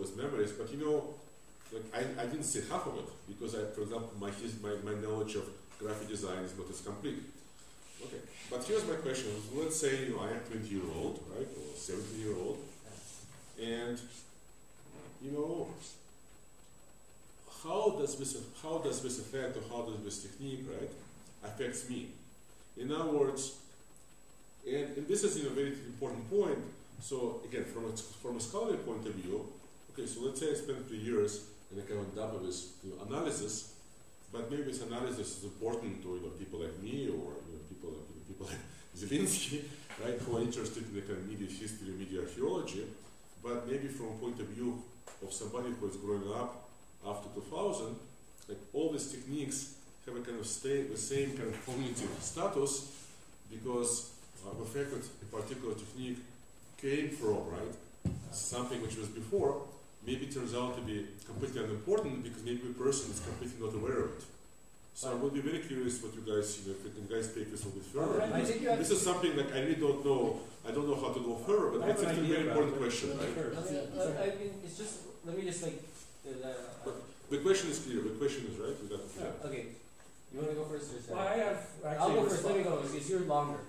with memories, but you know, like I didn't say half of it because for example, my knowledge of graphic design is not as complete. Okay, but here's my question. Let's say I am 20-year-old, right, or 17-year-old, and you know, how does this effect, or how does this technique, right, affects me? In other words, and this is a very important point. So again, from a scholarly point of view, okay, so let's say I spent 3 years and I kind of double this analysis, but maybe this analysis is important to people like me, or people like Zelinsky, right, who are interested in the kind of media history, media archaeology. But maybe from a point of view of somebody who is growing up after 2000, like all these techniques have a kind of the same kind of cognitive status, because the fact that a particular technique came from, right, something which was before, maybe turns out to be completely unimportant because maybe the person is completely not aware of it. So I would be very curious what you guys, if you can guys take this a bit further. This is something that I really don't know. I don't know how to go further, but it's a very important question, right? I mean, it's just, let me just like. But the question is clear. The question is right. We got it. Yeah. Okay. You want to go first or second? Well, I have actually. I'll go first. Let me go. It's your longer.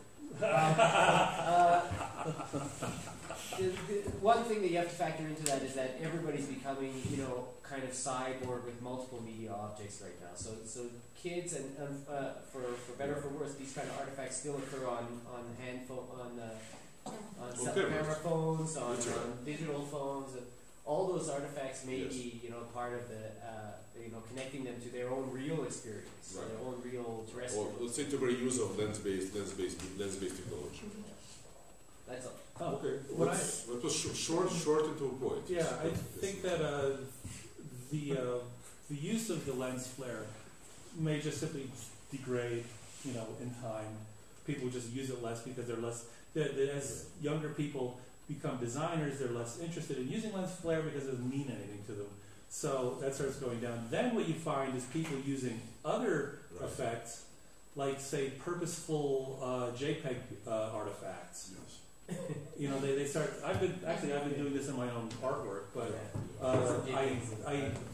One thing that you have to factor into that is that everybody's becoming, kind of cyborg with multiple media objects right now. So kids and for better or for worse, these kind of artifacts still occur on handphone, on camera phones, on digital phones. All those artifacts may be, part of the, connecting them to their own real experience, their own real terrestrial. Or let's say to the use of lens-based technology. That's all. Oh, okay. That was short and to a point. Yeah, I think that the use of the lens flare may just simply degrade, in time. People just use it less because they're less. As younger people become designers, they're less interested in using lens flare because it doesn't mean anything to them. So that starts going down. Then what you find is people using other effects, like say purposeful JPEG artifacts. Yes. They start. I've been doing this in my own artwork, but I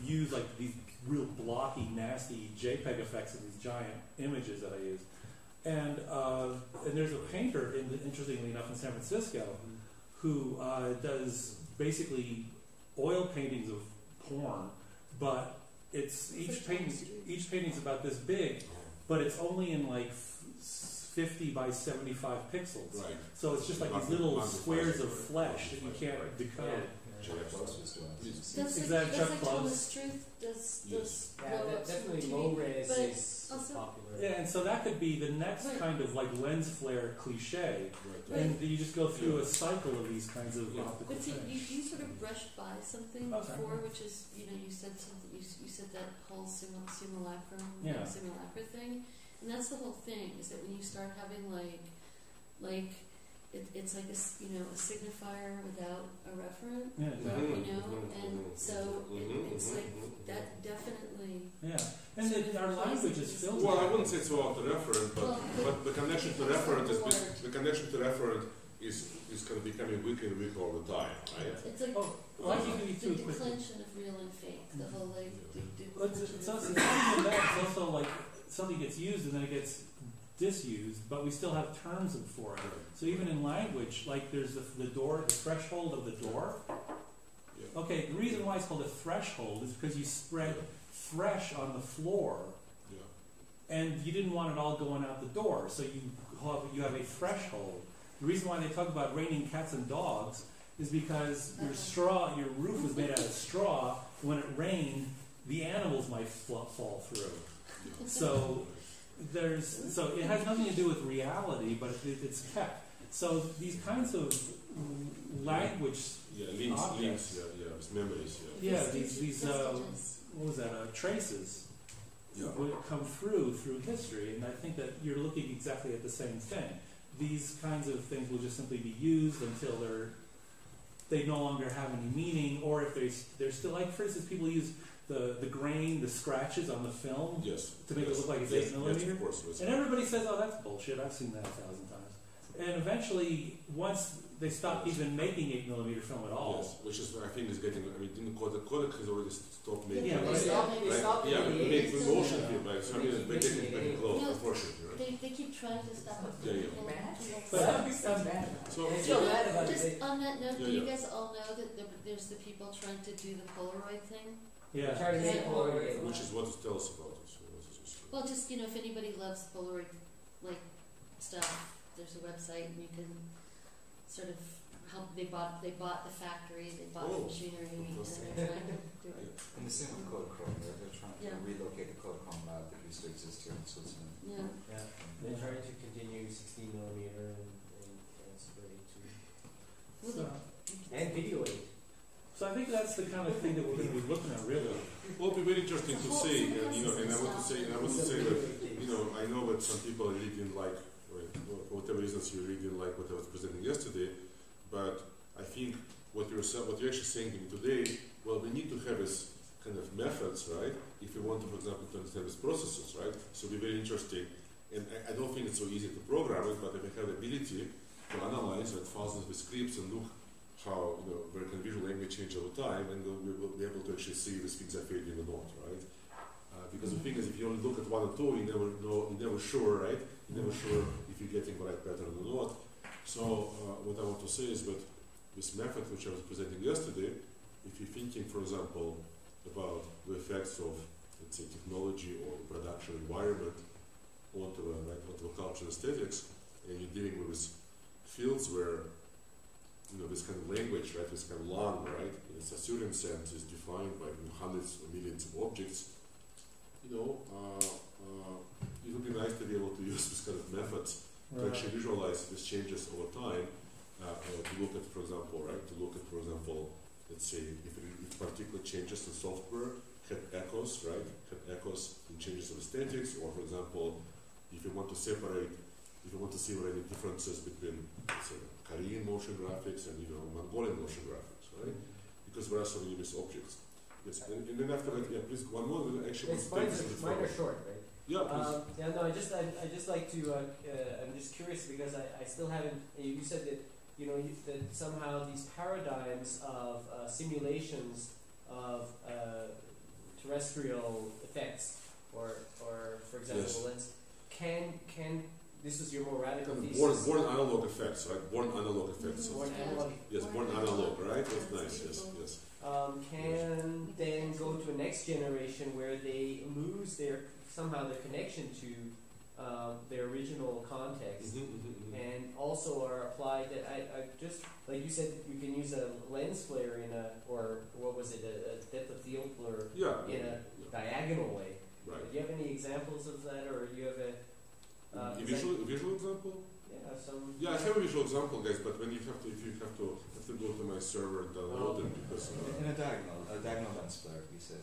use like these real blocky, nasty JPEG effects of these giant images that I use. And there's a painter, interestingly enough, in San Francisco, who does basically oil paintings of porn, but each painting's about this big, but it's only in like 50 by 75 pixels. Right. So it's just like these little squares of flesh that you can't decode. Is that Chuck Close? Definitely low res is popular. Yeah, and so that could be the next kind of like lens flare cliche, and you just go through a cycle of these kinds of optical things. But you sort of brushed by something before, which is you said something. You said that whole simulacrum, simulacra thing, and that's the whole thing. Is that when you start having like it's like a signifier without a referent, and so it's like that definitely. Yeah, and our language is filled. Well, I wouldn't say it's without the referent, but the connection to referent is kind of becoming weaker and weaker all the time, right? It's like the declension of real and fake. The whole it's also like something gets used and then it gets disused, but we still have terms for it. So even in language, like there's the door, the threshold of the door. Yeah. Okay, the reason why it's called a threshold is because you spread thresh on the floor, and you didn't want it all going out the door, so you have a threshold. The reason why they talk about raining cats and dogs is because your roof was made out of straw. When it rained, the animals might fall through. So it has nothing to do with reality, but it's kept. So these kinds of language links, memories. Yeah, these what was that? Traces would come through history, and I think that you're looking exactly at the same thing. These kinds of things will just simply be used until they no longer have any meaning, or if they're still, like for instance, people use the grain, the scratches on the film to make it look like it's 8 millimeter. Of course, and everybody says, oh, that's bullshit. I've seen that 1,000 times. And eventually, once they stopped even making 8mm film at all. Yes, which is I think is getting. I mean, didn't Kodak has already stopped making. Yeah, They but stopped Yeah, in the make 80s. motion film, right? So I mean, they're getting very close, No, unfortunately, right? They keep trying to stop it. Yeah, yeah. But That would sound bad. So It's Do you so know, bad about just it. on that note, Yeah, do you yeah. guys all know that there's the people trying to do the Polaroid thing? Yeah. Trying to make Yeah. Polaroid. which is what it tells about it. So this is just- Well, just if anybody loves Polaroid like stuff, there's a website and you can sort of help. They bought the factory, they bought the Oh, machinery, and fantastic. they're trying to do it. And the same with Kodachrome, they're trying to Yeah. relocate the Kodachrome lab that used to exist here in Switzerland. Yeah. Yeah, they're trying to continue 16mm and Super 8 too. So, And video 8. so I think that's the kind of thing that we're going to be looking at, really. Well, it'll be very interesting to see, and I want to say that I know that some people really didn't like, or for whatever reasons you really didn't like what I was presenting yesterday, but I think what you're actually saying to me today, well, we need to have this kind of methods, right? If we want to, for example, to understand these processes, right? So it'll be very interesting, and I don't think it's so easy to program it, but if we have the ability to analyze thousands of scripts and look how where can visual language change over time, and we will be able to actually see if these things are fading or not, right? Because the thing is, if you only look at one or two, you never know, you're never sure, right? You're never sure if you're getting the right pattern or not. So what I want to say is that this method which I was presenting yesterday, if you're thinking, for example, about the effects of, let's say, technology or the production environment onto the culture and aesthetics, and you're dealing with these fields where this kind of language, right, this kind of long, right, in a Saussurian sense, is defined by hundreds or millions of objects. It would be nice to be able to use this kind of methods to actually visualize these changes over time. To look at, for example, let's say if particular changes in software have echoes, right, in changes of aesthetics, or for example, if you want to see any differences between, say, Korean motion graphics and Mongolian motion graphics, right? Because there are so many these objects. Yes, and then after that, yeah, please one more. Actually, Mine are short, right? Yeah, please. I just like to. I'm just curious because I still haven't. You said that that somehow these paradigms of simulations of terrestrial effects, or for example, Yes. can this was your more radical thesis. Born analog effects, right? Born analog effects. Born analog. Yes, born analog, right? That's nice. Yes. Can then go to a next generation where they lose their connection to their original context, and also are applied. That I just like you said, you can use a lens flare or what was it, a depth of field blur in a diagonal way. Right. Do you have any examples of that, or you have a visual example? Yeah, some. Yeah, I have a visual example, guys. But when if you have to go to my server and download it because In a diagonal lens flare, we said.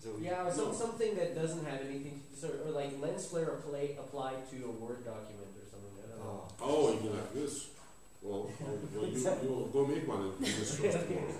So something that doesn't have anything to or like lens flare applied to a Word document or something. I don't know. Oh, you mean like this? Well, you go make one and do this tomorrow.